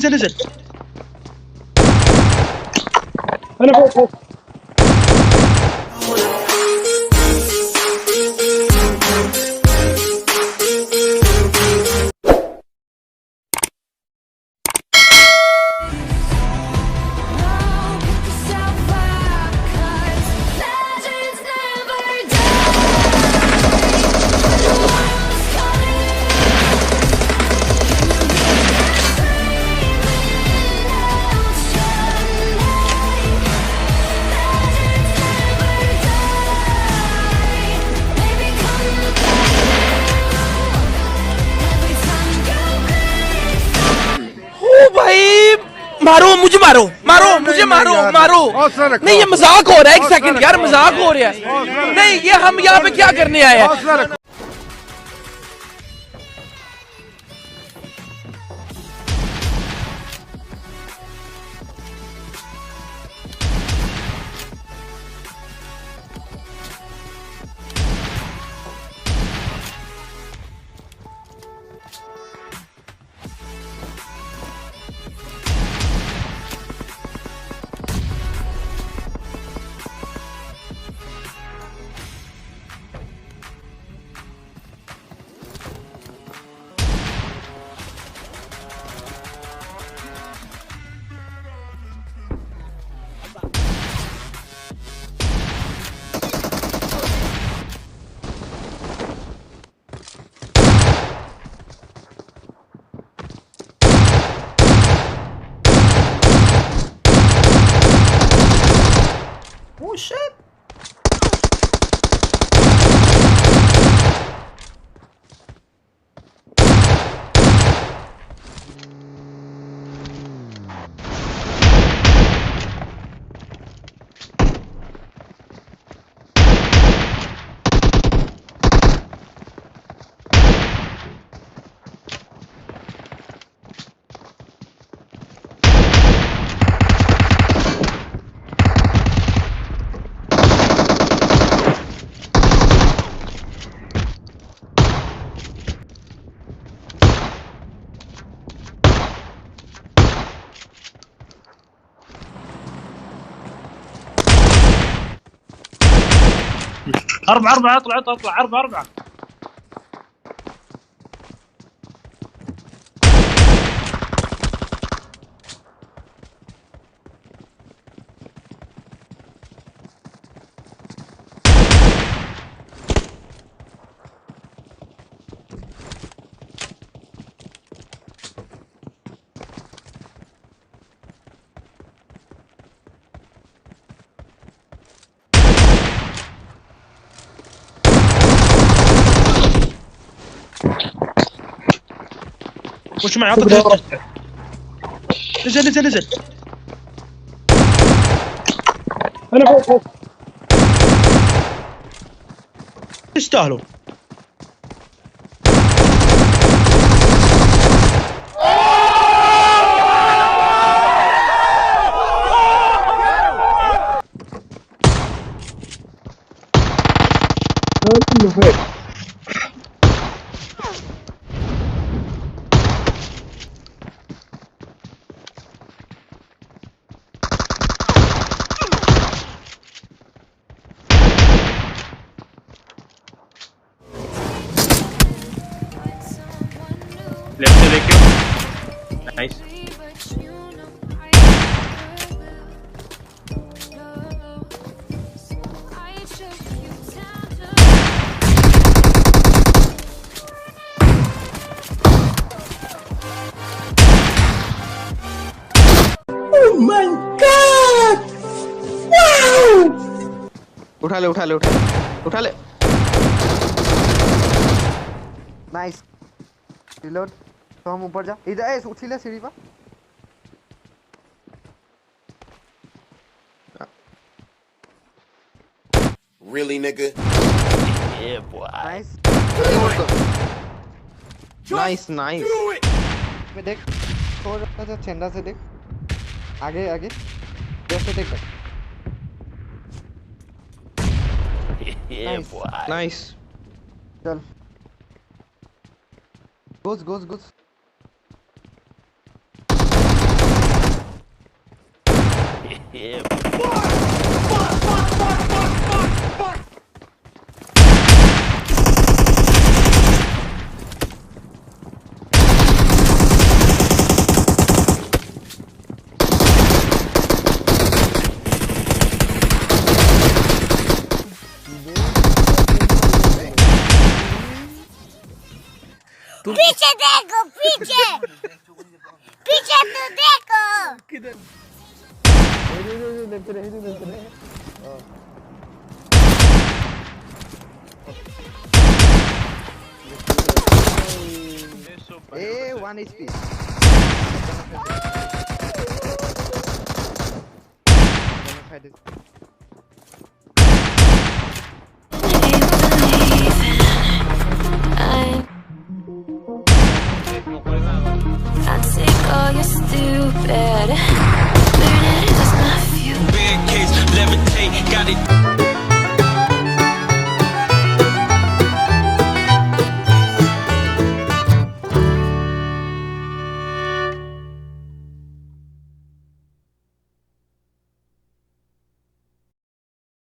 نزل انا فوق मारो मुझे मुझे मारो नहीं ये मजाक हो रहा है। एक सेकंड यार, मजाक हो रहा है। नहीं ये हम यहाँ पे क्या करने आए हैं? Oh shit. أربعة اطلع أربعة وش معي؟ عطك نزل انا فوق يستاهلوا. लेफ्ट से देखियो। Nice. Oh my God! Wow! उठा ले। नाइस। रिलोड। तो हम ऊपर जा। इधर उठी ले सीढ़ी पर। Really, nigga? Yeah, boy. Nice. मैं देख थोड़ा सा चेंडा से देख। आगे जैसे देख। Yeah, boy. Nice. चल। Goes. पीछे देखो पीछे पीछे तो देखो किधर ए 1 HP I take all your stupid